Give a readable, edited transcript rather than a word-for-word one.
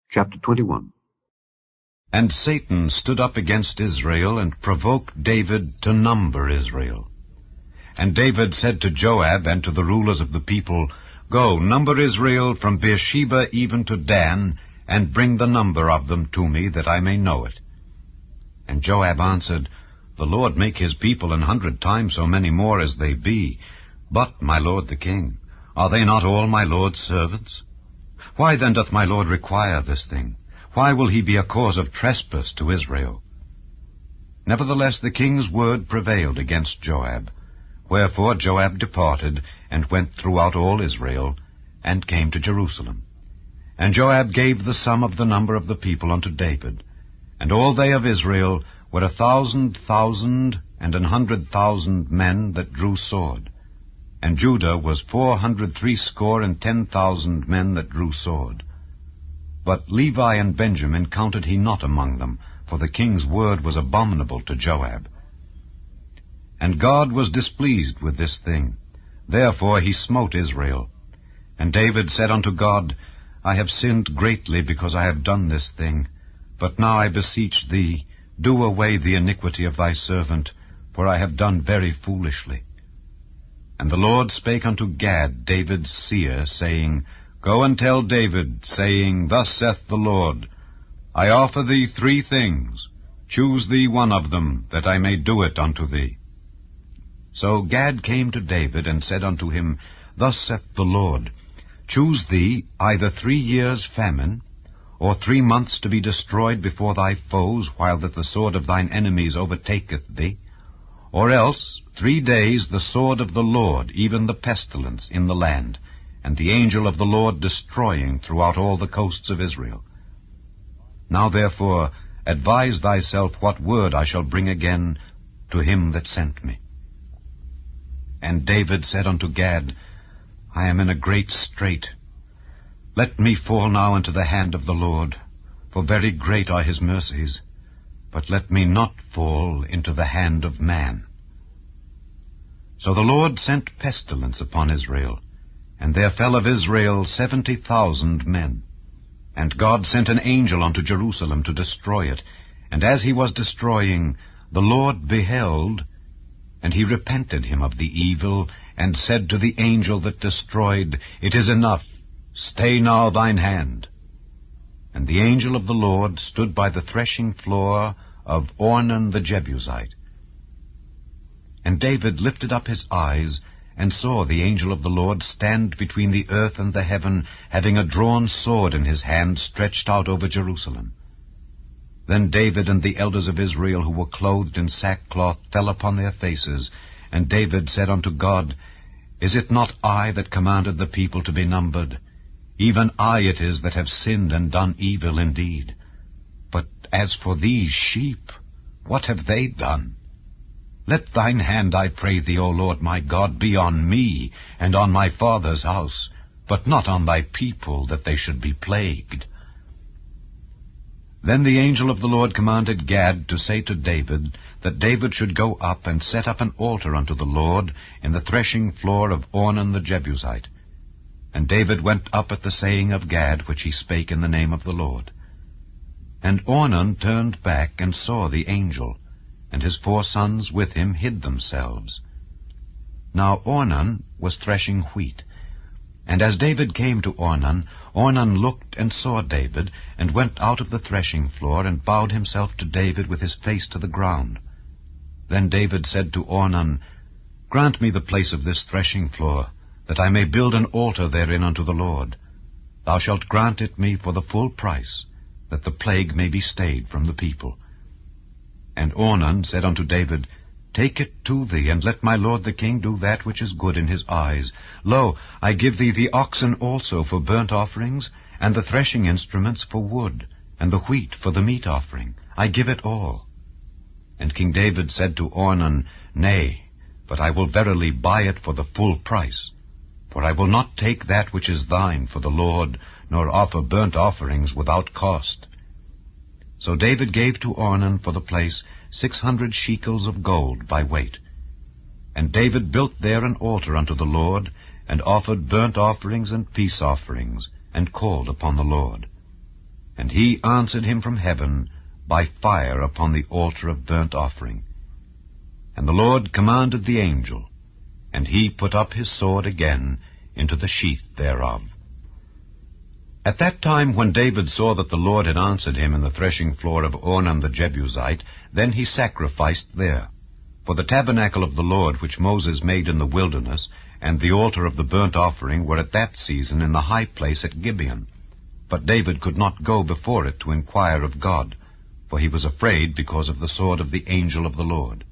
Chapter 21. And Satan stood up against Israel, and provoked David to number Israel. And David said to Joab and to the rulers of the people, Go, number Israel from Beersheba even to Dan, and bring the number of them to me, that I may know it. And Joab answered, The Lord make his people 100 times so many more as they be. But, my lord the king, are they not all my lord's servants? Why then doth my lord require this thing? Why will he be a cause of trespass to Israel? Nevertheless the king's word prevailed against Joab. Wherefore Joab departed, and went throughout all Israel, and came to Jerusalem. And Joab gave the sum of the number of the people unto David. And all they of Israel were 1,000,000 and 100,000 men that drew sword. And Judah was 460,000 men that drew sword. But Levi and Benjamin counted he not among them, for the king's word was abominable to Joab. And God was displeased with this thing. Therefore he smote Israel. And David said unto God, I have sinned greatly because I have done this thing. But now I beseech thee, do away the iniquity of thy servant, for I have done very foolishly. And the Lord spake unto Gad, David's seer, saying, Go and tell David, saying, Thus saith the Lord, I offer thee 3 things. Choose thee one of them, that I may do it unto thee. So Gad came to David, and said unto him, Thus saith the Lord, Choose thee either 3 years' famine, or 3 months to be destroyed before thy foes, while that the sword of thine enemies overtaketh thee, or else 3 days the sword of the Lord, even the pestilence, in the land, and the angel of the Lord destroying throughout all the coasts of Israel. Now therefore advise thyself what word I shall bring again to him that sent me. And David said unto Gad, I am in a great strait. Let me fall now into the hand of the Lord, for very great are his mercies, but let me not fall into the hand of man. So the Lord sent pestilence upon Israel, and there fell of Israel 70,000 men. And God sent an angel unto Jerusalem to destroy it. And as he was destroying, the Lord beheld, and he repented him of the evil, and said to the angel that destroyed, It is enough, stay now thine hand. And the angel of the Lord stood by the threshing floor of Ornan the Jebusite. And David lifted up his eyes, and saw the angel of the Lord stand between the earth and the heaven, having a drawn sword in his hand, stretched out over Jerusalem. Then David and the elders of Israel, who were clothed in sackcloth, fell upon their faces. And David said unto God, Is it not I that commanded the people to be numbered? Even I it is that have sinned and done evil indeed. But as for these sheep, what have they done? Let thine hand, I pray thee, O Lord my God, be on me and on my father's house, but not on thy people, that they should be plagued. Then the angel of the Lord commanded Gad to say to David, that David should go up and set up an altar unto the Lord in the threshing floor of Ornan the Jebusite. And David went up at the saying of Gad, which he spake in the name of the Lord. And Ornan turned back and saw the angel, and his 4 sons with him hid themselves. Now Ornan was threshing wheat. And as David came to Ornan, Ornan looked and saw David, and went out of the threshing floor, and bowed himself to David with his face to the ground. Then David said to Ornan, Grant me the place of this threshing floor, that I may build an altar therein unto the Lord. Thou shalt grant it me for the full price, that the plague may be stayed from the people. And Ornan said unto David, Take it to thee, and let my lord the king do that which is good in his eyes. Lo, I give thee the oxen also for burnt offerings, and the threshing instruments for wood, and the wheat for the meat offering. I give it all. And King David said to Ornan, Nay, but I will verily buy it for the full price. For I will not take that which is thine for the Lord, nor offer burnt offerings without cost. So David gave to Ornan for the place 600 shekels of gold by weight. And David built there an altar unto the Lord, and offered burnt offerings and peace offerings, and called upon the Lord. And he answered him from heaven by fire upon the altar of burnt offering. And the Lord commanded the angel, and he put up his sword again into the sheath thereof. At that time when David saw that the Lord had answered him in the threshing floor of Ornan the Jebusite, then he sacrificed there. For the tabernacle of the Lord which Moses made in the wilderness, and the altar of the burnt offering were at that season in the high place at Gibeon. But David could not go before it to inquire of God, for he was afraid because of the sword of the angel of the Lord.